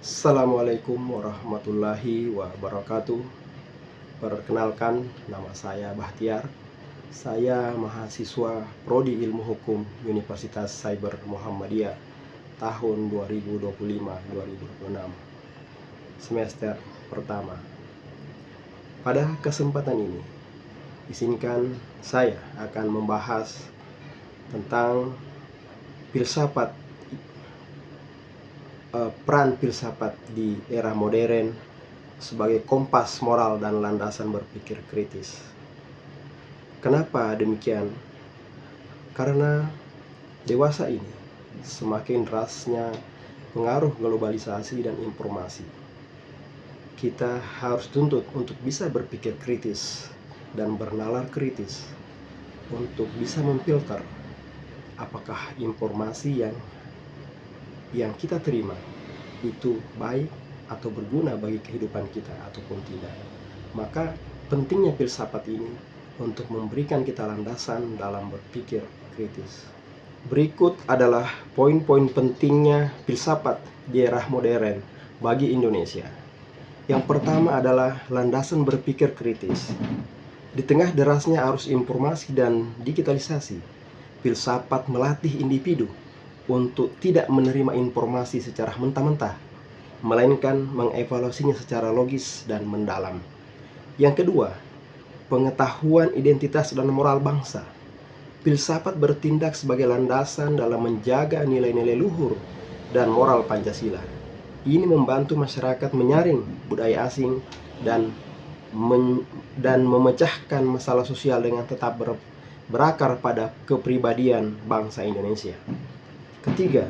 Assalamualaikum warahmatullahi wabarakatuh. Perkenalkan, nama saya Bahtiar. Saya mahasiswa Prodi Ilmu Hukum Universitas Cyber Muhammadiyah tahun 2025-2026, semester pertama. Pada kesempatan ini, izinkan saya akan membahas tentang filsafat peran filsafat di era modern sebagai kompas moral dan landasan berpikir kritis. Kenapa demikian? Karena dewasa ini semakin derasnya pengaruh globalisasi dan informasi. Kita harus tuntut untuk bisa berpikir kritis dan bernalar kritis untuk bisa memfilter apakah informasi yang kita terima itu baik atau berguna bagi kehidupan kita ataupun tidak. Maka pentingnya filsafat ini untuk memberikan kita landasan dalam berpikir kritis. Berikut adalah poin-poin pentingnya filsafat di era modern bagi Indonesia. Yang pertama adalah landasan berpikir kritis. Di tengah derasnya arus informasi dan digitalisasi, filsafat melatih individu untuk tidak menerima informasi secara mentah-mentah, melainkan mengevaluasinya secara logis dan mendalam. Yang kedua, pengetahuan identitas dan moral bangsa. Filsafat bertindak sebagai landasan dalam menjaga nilai-nilai luhur dan moral Pancasila. Ini membantu masyarakat menyaring budaya asing dan memecahkan masalah sosial dengan tetap berakar pada kepribadian bangsa Indonesia. Ketiga,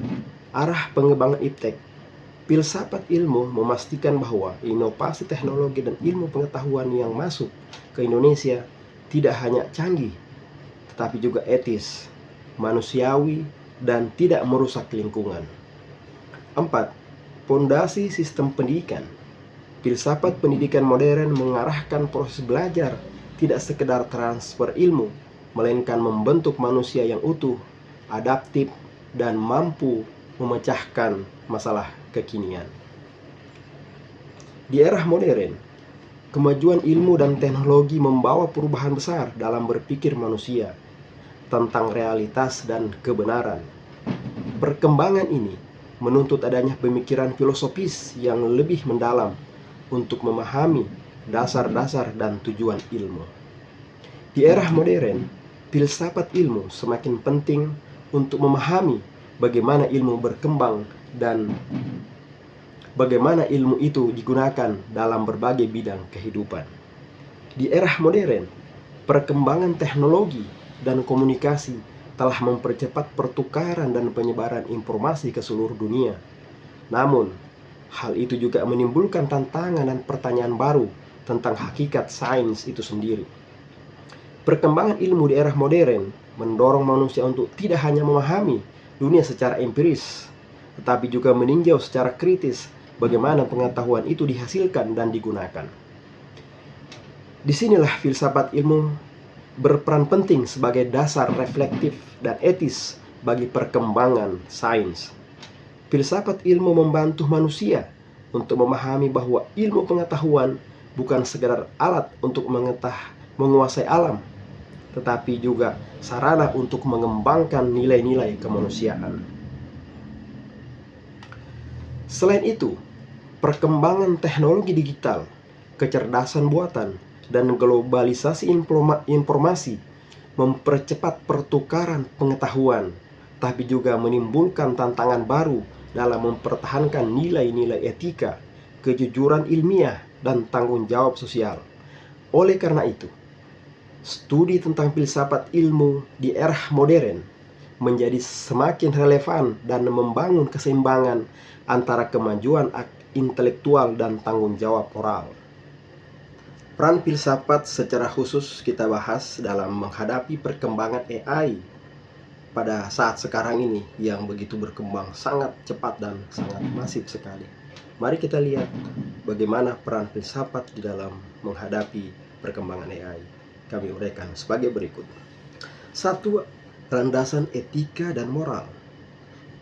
arah pengembangan iptek. Filsafat ilmu memastikan bahwa inovasi teknologi dan ilmu pengetahuan yang masuk ke Indonesia tidak hanya canggih, tetapi juga etis, manusiawi, dan tidak merusak lingkungan. 4. Pondasi sistem pendidikan. Filsafat pendidikan modern mengarahkan proses belajar tidak sekedar transfer ilmu, melainkan membentuk manusia yang utuh, adaptif, dan mampu memecahkan masalah kekinian. Di era modern, kemajuan ilmu dan teknologi membawa perubahan besar dalam berpikir manusia tentang realitas dan kebenaran. Perkembangan ini menuntut adanya pemikiran filosofis yang lebih mendalam untuk memahami dasar-dasar dan tujuan ilmu. Di era modern, filsafat ilmu semakin penting untuk memahami bagaimana ilmu berkembang dan bagaimana ilmu itu digunakan dalam berbagai bidang kehidupan. Di era modern, perkembangan teknologi dan komunikasi telah mempercepat pertukaran dan penyebaran informasi ke seluruh dunia. Namun, hal itu juga menimbulkan tantangan dan pertanyaan baru tentang hakikat sains itu sendiri. Perkembangan ilmu di era modern mendorong manusia untuk tidak hanya memahami dunia secara empiris, tetapi juga meninjau secara kritis bagaimana pengetahuan itu dihasilkan dan digunakan. Disinilah filsafat ilmu berperan penting sebagai dasar reflektif dan etis bagi perkembangan sains. Filsafat ilmu membantu manusia untuk memahami bahwa ilmu pengetahuan bukan sekedar alat untuk menguasai alam, tetapi juga sarana untuk mengembangkan nilai-nilai kemanusiaan. Selain itu, perkembangan teknologi digital, kecerdasan buatan, dan globalisasi informasi mempercepat pertukaran pengetahuan, tapi juga menimbulkan tantangan baru dalam mempertahankan nilai-nilai etika, kejujuran ilmiah, dan tanggung jawab sosial. Oleh karena itu, studi tentang filsafat ilmu di era modern menjadi semakin relevan dan membangun keseimbangan antara kemajuan intelektual dan tanggung jawab moral. Peran filsafat secara khusus kita bahas dalam menghadapi perkembangan AI pada saat sekarang ini yang begitu berkembang sangat cepat dan sangat masif sekali. Mari kita lihat bagaimana peran filsafat di dalam menghadapi perkembangan AI. Kami uraikan sebagai berikut. 1. Landasan etika dan moral.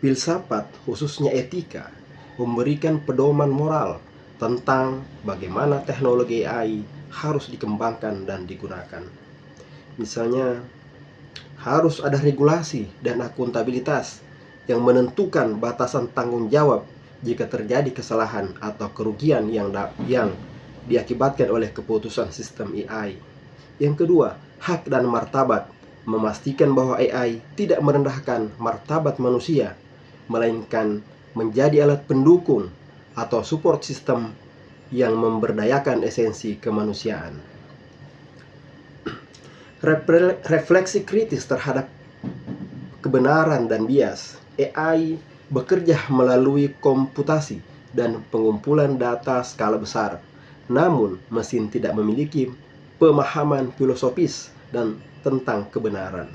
Filsafat, khususnya etika, memberikan pedoman moral tentang bagaimana teknologi AI harus dikembangkan dan digunakan. Misalnya, harus ada regulasi dan akuntabilitas yang menentukan batasan tanggung jawab jika terjadi kesalahan atau kerugian yang diakibatkan oleh keputusan sistem AI. Yang kedua, hak dan martabat, memastikan bahwa AI tidak merendahkan martabat manusia, melainkan menjadi alat pendukung atau support system yang memberdayakan esensi kemanusiaan. Refleksi kritis terhadap kebenaran dan bias. AI bekerja melalui komputasi dan pengumpulan data skala besar. Namun, mesin tidak memiliki pemahaman filosofis dan tentang kebenaran.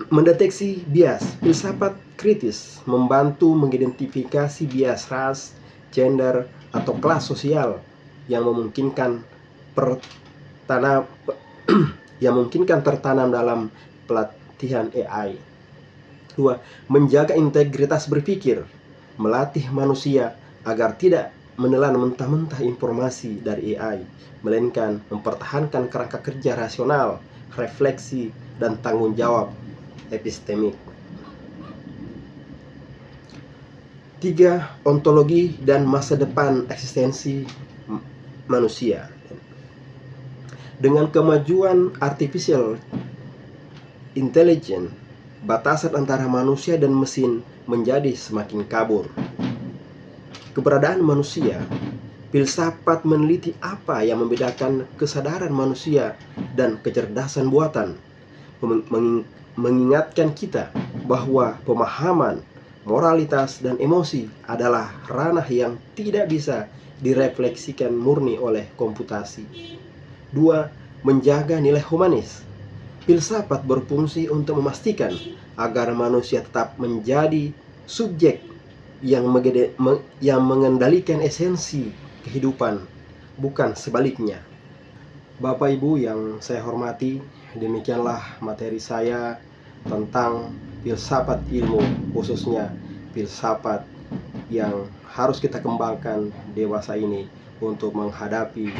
Mendeteksi bias. Filsafat kritis membantu mengidentifikasi bias ras, gender, atau kelas sosial yang memungkinkan tertanam dalam pelatihan AI. 2. Menjaga integritas berpikir, melatih manusia agar tidak menelan mentah-mentah informasi dari AI, melainkan mempertahankan kerangka kerja rasional, refleksi, dan tanggung jawab epistemik. 3. Ontologi dan masa depan eksistensi manusia. Dengan kemajuan artificial intelligence, batasan antara manusia dan mesin menjadi semakin kabur. Keberadaan manusia, filsafat meneliti apa yang membedakan kesadaran manusia dan kecerdasan buatan, mengingatkan kita bahwa pemahaman, moralitas, dan emosi adalah ranah yang tidak bisa direfleksikan murni oleh komputasi. 2. Menjaga nilai humanis. Filsafat berfungsi untuk memastikan agar manusia tetap menjadi subjek yang mengendalikan esensi kehidupan, bukan sebaliknya. Bapak Ibu yang saya hormati, demikianlah materi saya tentang filsafat ilmu, khususnya filsafat yang harus kita kembangkan dewasa ini untuk menghadapi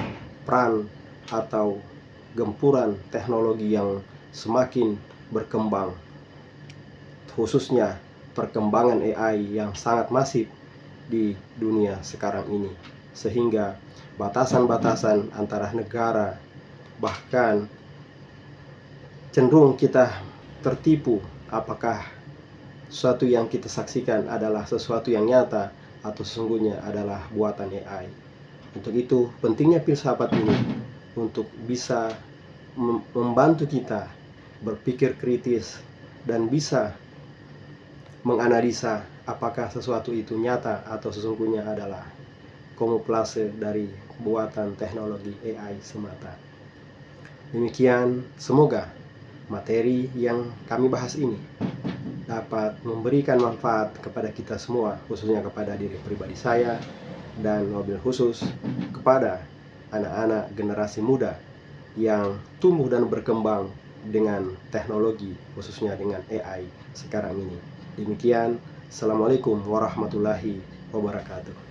peran atau gempuran teknologi yang semakin berkembang, khususnya perkembangan AI yang sangat masif di dunia sekarang ini, sehingga batasan-batasan antara negara bahkan cenderung kita tertipu apakah sesuatu yang kita saksikan adalah sesuatu yang nyata atau sesungguhnya adalah buatan AI. Untuk itu pentingnya filsafat ini untuk bisa membantu kita berpikir kritis dan bisa menganalisa apakah sesuatu itu nyata atau sesungguhnya adalah kamuflase dari buatan teknologi AI semata. Demikian, semoga materi yang kami bahas ini dapat memberikan manfaat kepada kita semua, khususnya kepada diri pribadi saya, dan mobil khusus kepada anak-anak generasi muda yang tumbuh dan berkembang dengan teknologi, khususnya dengan AI sekarang ini. Demikian, Assalamualaikum warahmatullahi wabarakatuh.